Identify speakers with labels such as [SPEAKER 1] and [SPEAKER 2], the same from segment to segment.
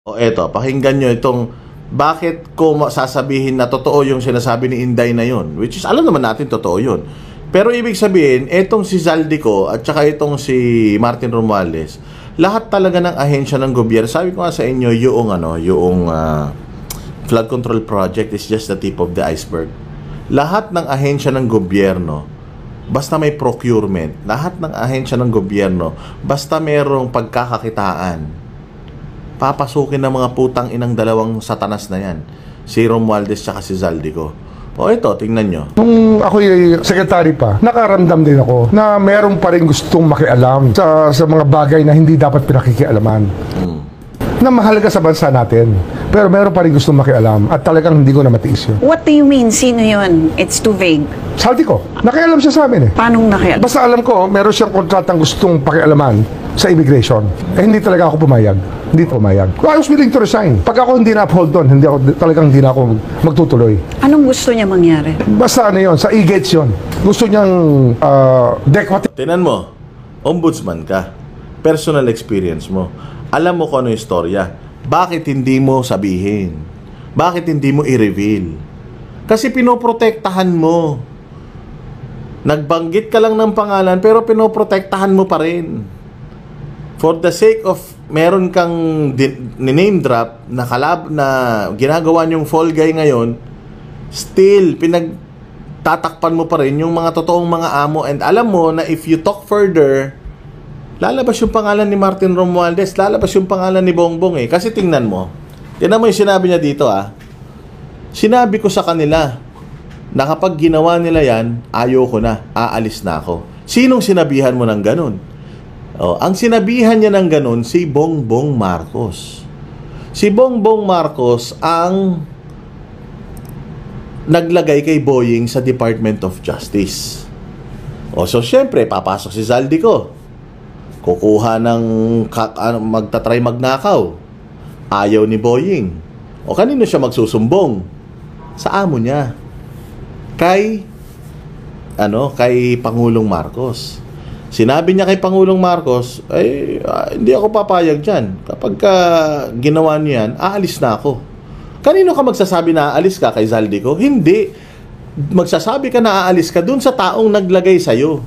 [SPEAKER 1] O eto, pakinggan nyo itong bakit ko sasabihin na totoo yung sinasabi ni Inday na yun. Which is, alam naman natin totoo yun. Pero ibig sabihin, etong si Zaldico at saka itong si Martin Romualdez, lahat talaga ng ahensya ng gobyerno. Sabi ko nga sa inyo, yung flood control project is just the tip of the iceberg. Lahat ng ahensya ng gobyerno, basta may procurement, lahat ng ahensya ng gobyerno, basta merong pagkakakitaan, papasukin ng mga putang inang dalawang satanas na yan. Si Romualdez tsaka si Zaldico. O ito, tingnan nyo.
[SPEAKER 2] Nung ako'y sekretary pa, nakaramdam din ako na meron pa rin gustong makialam sa mga bagay na hindi dapat pinakikialaman. Na mahalaga sa bansa natin. Pero meron pa rin gustong makialam at talagang hindi ko na matiis yun.
[SPEAKER 3] What do you mean? Sino yun? It's too vague.
[SPEAKER 2] Zaldico, nakialam siya sa amin eh.
[SPEAKER 3] Paano nakialam?
[SPEAKER 2] Basta alam ko, meron siyang kontratang gustong pakialaman sa immigration. Eh hindi talaga ako pumayag. Hindi pumayag. I was willing to resign. Pag ako hindi na-uphold doon, talagang hindi na ako magtutuloy.
[SPEAKER 3] Anong gusto niya mangyari?
[SPEAKER 2] Basta ano yun, sa e-gates yun. Gusto niyang
[SPEAKER 1] Tingnan mo, ombudsman ka. Personal experience mo. Alam mo kung ano yung istorya. Bakit hindi mo sabihin? Bakit hindi mo i-reveal? Kasi pinoprotektahan mo. Nagbanggit ka lang ng pangalan pero pinoprotektahan mo pa rin. For the sake of meron kang name drop na na ginagawa niyong fall guy ngayon, still pinagtatakpan mo pa rin yung mga totoong mga amo. And alam mo na if you talk further, lalabas yung pangalan ni Martin Romualdez, lalabas yung pangalan ni Bongbong eh. Kasi tingnan mo yung sinabi niya dito Sinabi ko sa kanila na kapag ginawa nila yan, ayoko na, aalis na ako. Sinong sinabihan mo ng ganun? Ang sinabihan niya ng ganun, si Bongbong Marcos. Si Bongbong Marcos ang naglagay kay Boying sa Department of Justice. So syempre, papasok si Zaldico. Kukuha ng magtatry magnakaw. Ayaw ni Boying. Kanino siya magsusumbong? Sa amo niya. Kay Pangulong Marcos. Sinabi niya kay Pangulong Marcos, hindi ako papayag dyan. Kapag ginawa niyo yan, aalis na ako. Kanino ka magsasabi na aalis ka? Kay Zaldico? Hindi. Magsasabi ka na aalis ka dun sa taong naglagay sa'yo.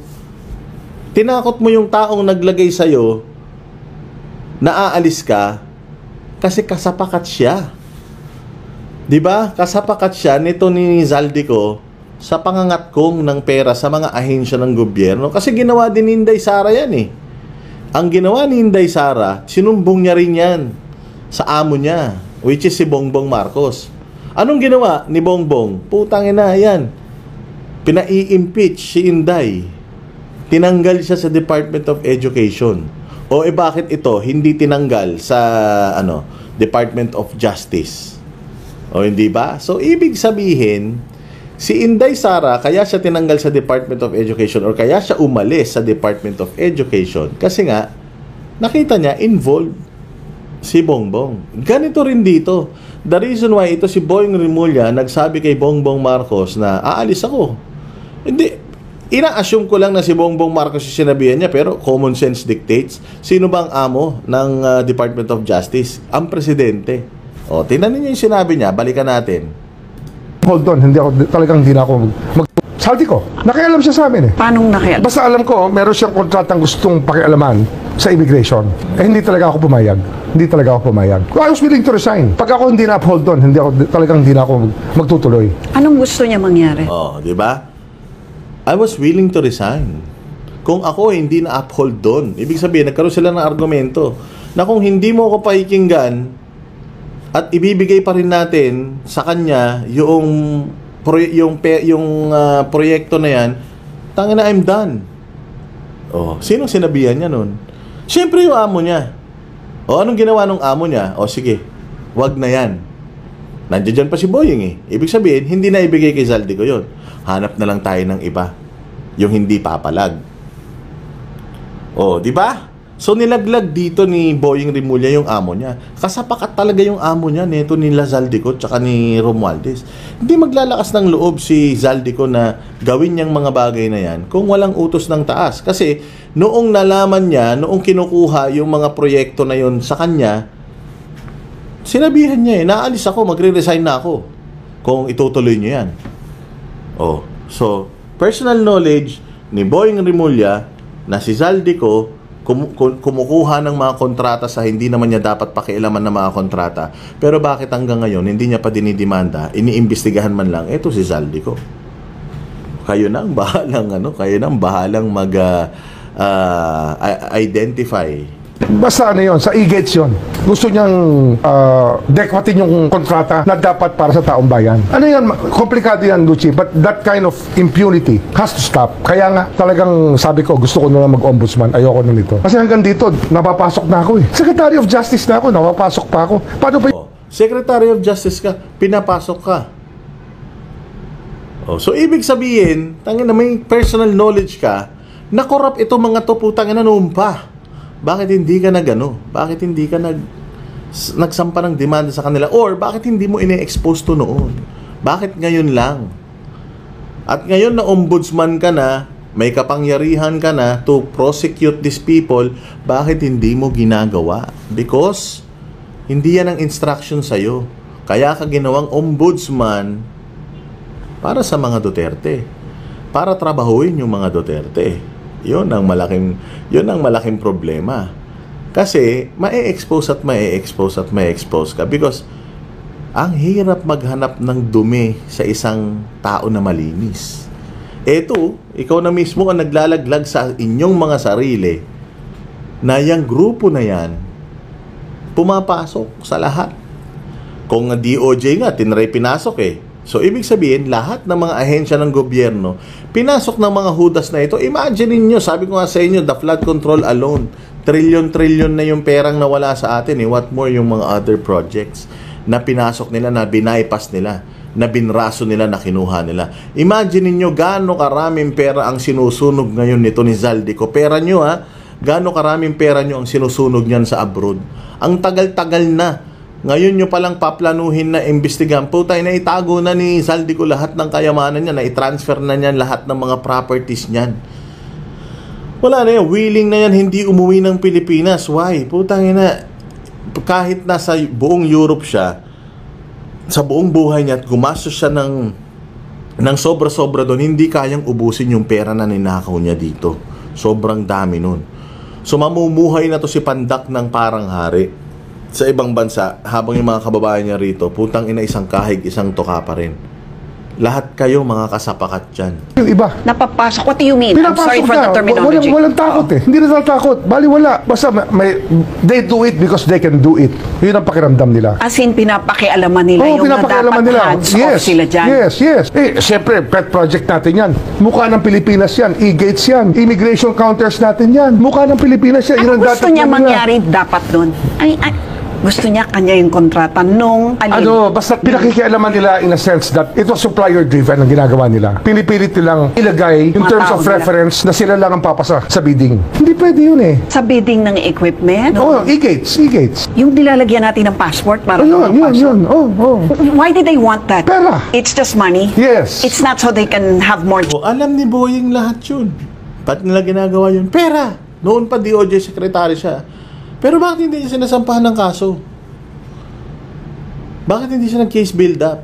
[SPEAKER 1] Tinakot mo yung taong naglagay sa'yo na aalis ka kasi kasapakat siya. Diba? Kasapakat siya nito ni Zaldico sa pangangatkong ng pera sa mga ahensya ng gobyerno. Kasi ginawa din ni Inday Sara yan eh. Ang ginawa ni Inday Sara, sinumbong niya rin yan sa amo niya, which is si Bongbong Marcos. Anong ginawa ni Bongbong? Putang ina yan. Pinai-impeach si Inday. Tinanggal siya sa Department of Education. Bakit ito hindi tinanggal sa Department of Justice? Hindi ba? So ibig sabihin, si Inday Sara, kaya siya tinanggal sa Department of Education or kaya siya umalis sa Department of Education kasi nga nakita niya involved si Bongbong. Ganito rin dito. The reason why ito si Boying Rimulya nagsabi kay Bongbong Marcos na aalis ako. Hindi. Ina-assume ko lang na si Bongbong Marcos yung sinabihan niya pero common sense dictates. Sino ba ang amo ng Department of Justice? Ang presidente. Tingnan niyo yung sinabi niya. Balikan natin.
[SPEAKER 2] Hold on, talagang hindi na ako Zaldico, nakialam siya sa amin eh.
[SPEAKER 3] Paano nakialam?
[SPEAKER 2] Basta alam ko, meron siyang kontratang gustong pakialaman sa immigration. Eh hindi talaga ako pumayag. Hindi talaga ako pumayag. I was willing to resign. Pag ako hindi na-uphold doon, talagang hindi na ako magtutuloy.
[SPEAKER 3] Anong gusto niya mangyari?
[SPEAKER 1] Di ba? I was willing to resign. Kung ako hindi na-uphold doon, ibig sabihin, nagkaroon sila ng argumento na kung hindi mo ako pakikinggan at ibibigay pa rin natin sa kanya yung proyekto na yan, tangin na, I'm done. Sinong sinabihan niya nun? Siyempre yung amo niya. Anong ginawa ng amo niya? Sige, wag na yan. Nandiyan pa si Boying eh. Ibig sabihin, hindi na ibigay kay Zaldico yun. Hanap na lang tayo ng iba. Yung hindi papalag. Di ba? So nilaglag dito ni Boying Rimulya yung amo niya. Kasapakat talaga yung amo niya nito ni Zaldico tsaka ni Romualdez. Hindi maglalakas ng loob si Zaldico na gawin niyang mga bagay na yan kung walang utos ng taas. Kasi noong nalaman niya, noong kinukuha yung mga proyekto na yon sa kanya, Sinabihan niya naalis ako, magre-resign na ako kung itutuloy niyo yan. Oh, so, personal knowledge ni Boying Rimulya na si Zaldico kumukuha ng mga kontrata sa hindi naman niya dapat pakialaman ng mga kontrata. Pero bakit hanggang ngayon hindi niya pa dinidemanda, iniimbestigahan man lang, eto si Zaldico. Kayo na ang bahalang identify.
[SPEAKER 2] Basta ano yun, sa e-gates yun. Gusto niyang dekwatin yung kontrata na dapat para sa taong bayan. Ano yan, komplikado yan, Lucci, but that kind of impunity has to stop. Kaya nga, talagang sabi ko, gusto ko na lang mag-ombudsman, ayoko na nito. Kasi hanggang dito, napapasok na ako eh. Secretary of Justice na ako, napapasok pa ako. Paano ba
[SPEAKER 1] Secretary of Justice ka, pinapasok ka. So ibig sabihin, tangin na may personal knowledge ka, na corrupt ito mga to, putang ina noon pa. Bakit hindi ka bakit hindi ka nagsampa ng demanda sa kanila? Or bakit hindi mo ine-expose to noon? Bakit ngayon lang? At ngayon na ombudsman ka na, may kapangyarihan ka na to prosecute these people, bakit hindi mo ginagawa? Because hindi yan ang instruction sa'yo. Kaya ka ginawang ombudsman para sa mga Duterte. Para trabahuin yung mga Duterte. Yun ang malaking problema. Kasi ma-expose ka because ang hirap maghanap ng dumi sa isang tao na malinis. Eto, ikaw na mismo ang naglalaglag sa inyong mga sarili na yung grupo na yan pumapasok sa lahat. Kung DOJ nga, pinasok eh. So, ibig sabihin, lahat ng mga ahensya ng gobyerno, pinasok ng mga hudas na ito. Imagine niyo, sabi ko nga sa inyo, the flood control alone, trilyon-trilyon na yung perang nawala sa atin. What more yung mga other projects na pinasok nila, na binaypass nila, na binraso nila, na kinuha nila. Imagine niyo gaano karaming pera ang sinusunog ngayon nito ni Zaldico. Pera nyo gaano karaming pera nyo ang sinusunog niyan sa abroad. Ang tagal-tagal na. Ngayon nyo palang paplanuhin na imbestigahan. Putay na itago na ni Zaldico lahat ng kayamanan niya, na i-transfer na niyan lahat ng mga properties niyan. Wala na yan. Willing na yan hindi umuwi ng Pilipinas. Why? Putang ina. Kahit nasa buong Europe siya, sa buong buhay niya at gumastos siya ng sobra-sobra doon, hindi kayang ubusin yung pera na ninakaw niya dito. Sobrang dami nun. So mamumuhay na to si Pandak ng parang hari sa ibang bansa, habang yung mga kababayan niya rito, putang ina, isang kahig, isang tuka pa rin. Lahat kayo mga kasapakat dyan.
[SPEAKER 2] Yung iba,
[SPEAKER 3] Napapasok. What do you mean? I'm sorry for the terminology.
[SPEAKER 2] Walang takot eh. Hindi na takot. Baliwala. Basta they do it because they can do it. Yun ang pakiramdam nila.
[SPEAKER 3] As in, pinapakialaman nila yung na dapat hands-off sila dyan.
[SPEAKER 2] Yes. Siyempre, pet project natin yan. Mukha ng Pilipinas yan. E-gates yan. Immigration counters natin yan. Mukha ng Pilipinas yan.
[SPEAKER 3] Ano gusto niya mangyari dapat doon? Gusto niya kanya yung kontrata nung
[SPEAKER 2] basta pinakikialaman nila in a sense that it was supplier driven ang ginagawa nila. Pinipilit nilang ilagay in terms of reference na sila lang ang papasa sa bidding. Hindi pwede yun eh.
[SPEAKER 3] Sa bidding ng equipment?
[SPEAKER 2] E-gates.
[SPEAKER 3] Yung nilalagyan natin ng passport para
[SPEAKER 2] yun.
[SPEAKER 3] Why did they want that?
[SPEAKER 2] Pera.
[SPEAKER 3] It's just money?
[SPEAKER 2] Yes.
[SPEAKER 3] It's not so they can have more...
[SPEAKER 1] Alam ni Boying lahat yun. Ba't nila ginagawa yun? Pera! Noon pa DOJ secretary siya. Pero bakit hindi niya sinasampahan ng kaso? Bakit hindi siya nag-case build-up?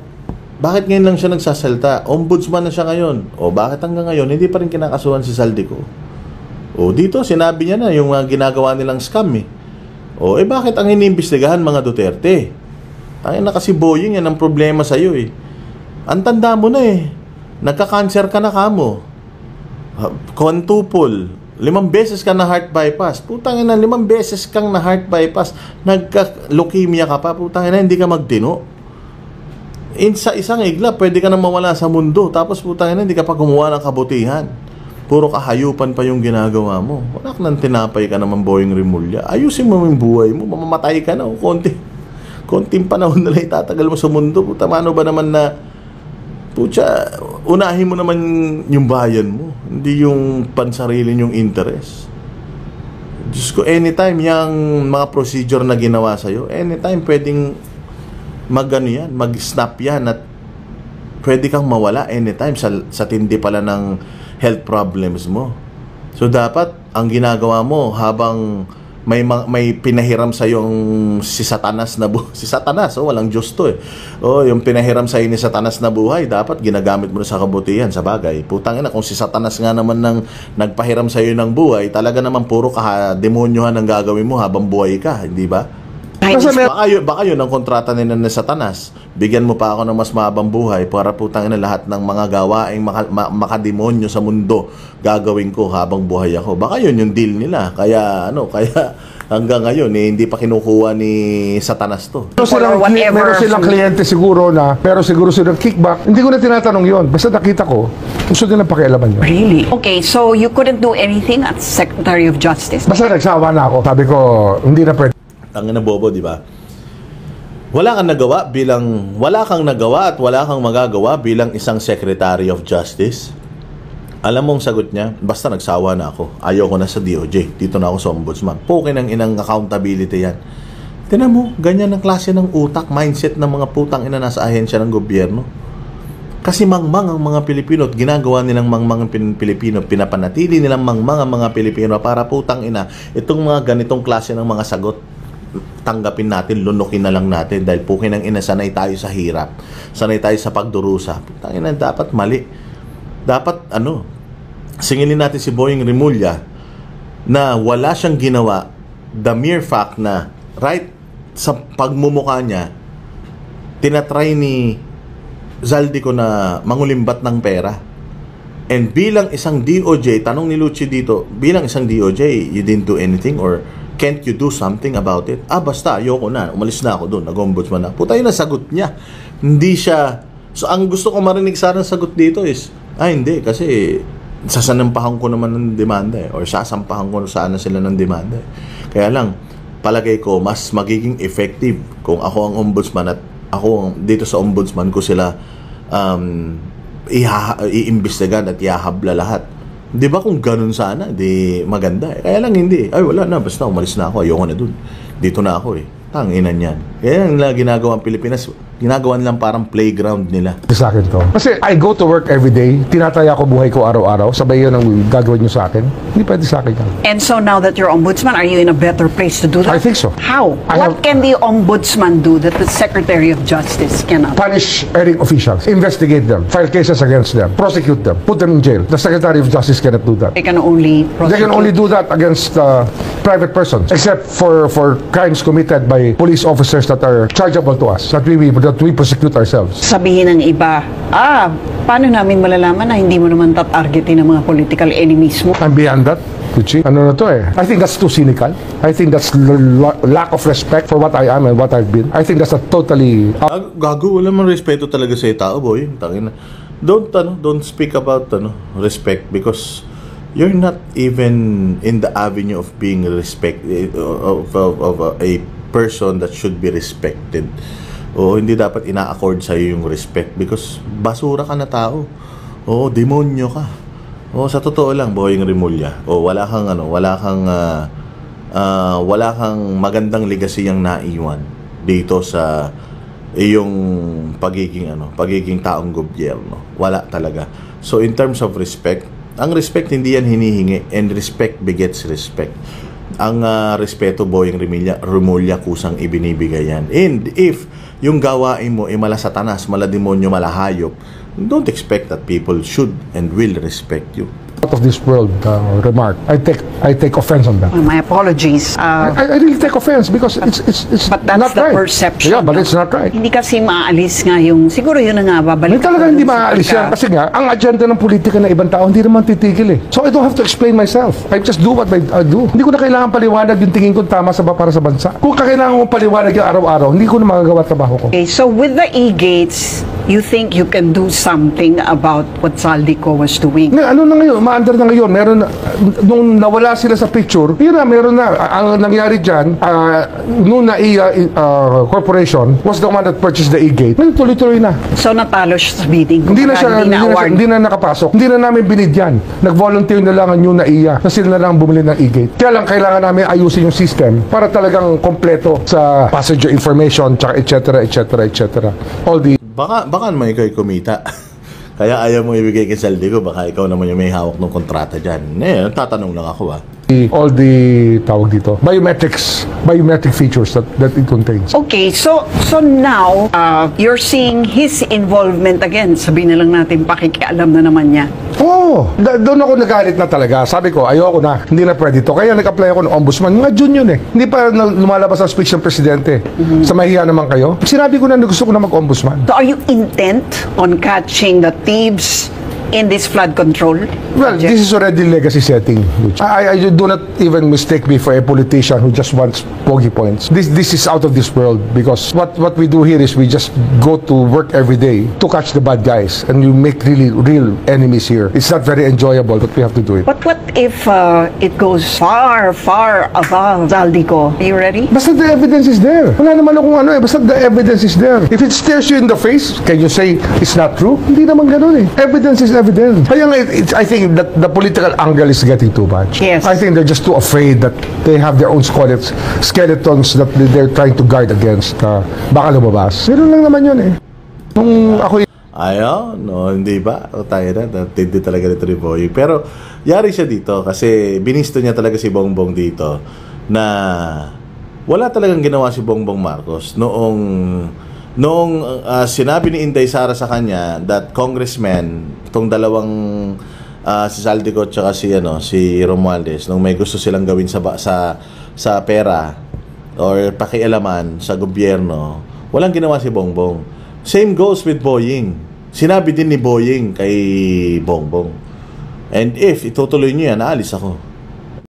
[SPEAKER 1] Bakit ngayon lang siya nagsasalta? Ombudsman na siya ngayon. O bakit hanggang ngayon hindi pa rin kinakasuhan si Zaldico? O dito, sinabi niya na yung ginagawa nilang scam eh. O bakit ang iniimbestigahan mga Duterte? Tangin na kasi Boying, yan ang problema sa'yo eh. Ang tanda mo na eh. Nagka-cancer ka na kamo. Quadruple. 5 beses ka na heart bypass. Putang ina, 5 beses kang na heart bypass. Nagka-leukemia ka pa. Putang ina, hindi ka magtino. Sa isang igla, pwede ka na mawala sa mundo. Tapos putang ina, hindi ka pa gumawa ng kabutihan. Puro kahayupan pa yung ginagawa mo. Wala ka nang tinapay ka naman, Boying Rimulya. Ayusin mo yung buhay mo. Mamamatay ka na. Konting panahon na lang itatagal mo sa mundo. Puta, mano ba naman na unahin mo naman yung bayan mo, hindi yung pansarili yung interest. Diyos ko, anytime yung mga procedure na ginawa sa'yo, anytime pwedeng mag-snap yan at pwede kang mawala anytime sa tindi pala ng health problems mo. So dapat ang ginagawa mo habang may pinahiram sa yung si Satanas na si Satanas, walang Diyos to eh. Yung pinahiram sa ni Satanas na buhay, dapat ginagamit mo na sa kabutihan, sa bagay. Putang ina, kung si Satanas nga naman nang nagpahiram sa iyo ng buhay, talaga naman puro demonyohan ang gagawin mo habang buhay ka, hindi ba? Baka yun ang kontrata nila ng Satanas. Bigyan mo pa ako ng mas mahabang buhay para putang ina lahat ng mga gawaing makademonyo sa mundo gagawin ko habang buhay ako. Baka yun yung deal nila. Kaya hanggang ngayon hindi pa kinukuha ni Satanas to.
[SPEAKER 2] Meron silang kliyente siguro pero siguro silang kickback. Hindi ko na tinatanong yun. Basta nakita ko, gusto nilang pakialaman yun.
[SPEAKER 3] Really? Okay, so you couldn't do anything as Secretary of Justice?
[SPEAKER 2] Basta nagsawa na ako. Sabi ko, hindi na pwede.
[SPEAKER 1] Ang ina bobo, di ba? Wala kang nagawa at wala kang magagawa bilang isang Secretary of Justice. Alam mong sagot niya, basta nagsawa na ako. Ayoko na sa DOJ. Dito na ako sa Ombudsman. Pukin ang inang accountability yan. Tingnan mo, ganyan ang klase ng utak, mindset ng mga putang ina nasa ahensya ng gobyerno. Kasi mangmang ang mga Pilipino at ginagawa nilang mangmang ang Pilipino, pinapanatili nilang mangmang ang mga Pilipino para putang ina, itong mga ganitong klase ng mga sagot, tanggapin natin, lunukin na lang natin dahil pukin ang ina, sanay tayo sa hirap, sanay tayo sa pagdurusa. Putang ina, dapat mali. Dapat singilin natin si Boying Rimulya na wala siyang ginawa, the mere fact na right sa pagmumukha niya, tinatry ni Zaldico na mangulimbat ng pera. And bilang isang DOJ, tanong ni Lucci dito, bilang isang DOJ, you didn't do anything or can't you do something about it? Basta, ayoko na. Umalis na ako doon. Nag-ombudsman na. Puta, yun ang sagot niya. Hindi siya... So, ang gusto ko marinig sana sagot dito is, hindi. Kasi, sasanampahan ko naman ng demanda eh. Or sasampahan ko sana sila ng demanda eh. Kaya lang, palagay ko, mas magiging effective kung ako ang ombudsman at ako dito sa ombudsman ko sila iimbestigan at ihahabla lahat. Di ba kung ganun sana, di maganda eh. Kaya lang hindi. Wala na. Basta umalis na ako. Ayoko na dun. Dito na ako eh. Tanginan yan. Kaya yung ginagawa ang Pilipinas, ginagawa nilang parang playground nila.
[SPEAKER 2] Sa akin to. Kasi I go to work every day. Tinataya ko buhay ko araw-araw. Sabay yun ang gagawin nyo sa akin. Hindi pwede sa akin yan.
[SPEAKER 3] And so now that you're ombudsman, are you in a better place to do that?
[SPEAKER 2] I think so.
[SPEAKER 3] How? What can the ombudsman do that the Secretary of Justice cannot?
[SPEAKER 2] Punish erring officials. Investigate them. File cases against them. Prosecute them. Put them in jail. The Secretary of Justice cannot do that.
[SPEAKER 3] They can only prosecute.
[SPEAKER 2] They can only do that against private persons, except for crimes committed by police officers that are chargeable to us, that we prosecute ourselves.
[SPEAKER 3] Sabihin ng iba, paano namin malalaman na hindi mo naman tatargetin ng mga political enemies mo?
[SPEAKER 2] I'm beyond that, Lucci. Ano na to eh? I think that's too cynical. I think that's lack of respect for what I am and what I've been. I think that's a totally...
[SPEAKER 1] Gago, wala mang respeto talaga sa tao, boy. Tangina. Don't speak about respect because you're not even in the avenue of being of a person that should be respected. Hindi dapat ina-accord sa iyo yung respect because basura ka na tao. Demonyo ka. Sa totoo lang, Boying Rimulya. Wala kang magandang legacy ang naiwan dito sa iyong pagiging taong gobyerno. Wala talaga. So in terms of respect, ang respect hindi yan hinihingi, and respect begets respect. Ang respeto, Boying Rimulya, kusang ibinibigay yan. And if yung gawain mo mala satanas, mala demonyo, mala hayop, don't expect that people should and will respect you.
[SPEAKER 2] Out of this world remark. I take offense on that.
[SPEAKER 3] Well, my apologies.
[SPEAKER 2] I really take offense because it's
[SPEAKER 3] But that's
[SPEAKER 2] not
[SPEAKER 3] the
[SPEAKER 2] right.
[SPEAKER 3] perception.
[SPEAKER 2] Yeah, but it's not right.
[SPEAKER 3] Hindi kasi maalis nga yung, siguro yun na nga, babalik.
[SPEAKER 2] Talaga hindi maaalis yan. Kasi nga, ang agenda ng politika ng ibang tao, hindi naman titigil eh. So I don't have to explain myself. I just do what I do. Hindi ko na kailangan paliwanag yung tingin ko tama para sa bansa. Kung kailangan kong paliwanag yung araw-araw, hindi ko na magagawa trabaho ko.
[SPEAKER 3] Okay, so with the e-gates, you think you can do something about what Zaldico was doing?
[SPEAKER 2] Ano na ngayon? Maandar na ngayon. Meron na, nung nawala sila sa picture, yun na, meron na. Ang nangyari dyan, nung NAIA Corporation was the one that purchased the e-gate. Ngayon, tuloy-tuloy na.
[SPEAKER 3] So natalo siya sa bidding?
[SPEAKER 2] Hindi na siya, hindi na nakapasok. Hindi na namin binidyan. Nag-volunteer na lang ang new NAIA na sila na lang bumili ng e-gate. Kaya lang, kailangan namin ayusin yung system para talagang kompleto sa passenger information, tsaka etc. All the...
[SPEAKER 1] Baka naman ikaw kumita. Kaya ayaw mo ibigay kay Zaldico, baka ikaw naman yung may hawak ng kontrata dyan. Tatanong lang ako
[SPEAKER 2] all the tawag dito, biometric features that it contains.
[SPEAKER 3] Okay, so now, you're seeing his involvement again. Sabihin na lang natin, pakikialam na naman niya.
[SPEAKER 2] Oo, doon ako nagalit na talaga. Sabi ko, ayoko na, hindi na pwede to. Kaya nag-apply ako ng ombudsman. Mga June yun eh. Hindi pa lumalabas ang speech ng presidente. Sa mahiya naman kayo. Sinabi ko na gusto ko na mag-ombudsman.
[SPEAKER 3] So are you intent on catching the thieves in this flood control?
[SPEAKER 2] Well, this is already legacy setting. I do not even mistake me for a politician who just wants pogi points. This is out of this world because what we do here is we just go to work every day to catch the bad guys and you make really real enemies here. It's not very enjoyable, but we have to do it.
[SPEAKER 3] But what if it goes far, far above Zaldico? Are you ready?
[SPEAKER 2] Basta the evidence is there. Wala naman akong ano eh. Basta the evidence is there. If it stares you in the face, can you say it's not true? Hindi naman ganun eh. Evidence is evidence. Kaya nga, I think that the political angle is getting too much.
[SPEAKER 3] Yes.
[SPEAKER 2] I think they're just too afraid that they have their own skeletons that they're trying to guard against. Baka lumabas. Meron lang naman yun eh. Nung ako
[SPEAKER 1] Ayun, no, hindi ba? O tayo na, hindi talaga dito ni Boy. Pero, yari siya dito kasi binisto niya talaga si Bongbong dito na wala talagang ginawa si Bongbong Marcos noong sinabi ni Inday Sara sa kanya that congressman, itong dalawang si Zaldico at saka si Romualdez, nung may gusto silang gawin sa pera or pakialaman sa gobyerno, walang ginawa si Bongbong. Same goes with Boying. Sinabi din ni Boying kay Bongbong, and if itutuloy niyo yan, aalis ako.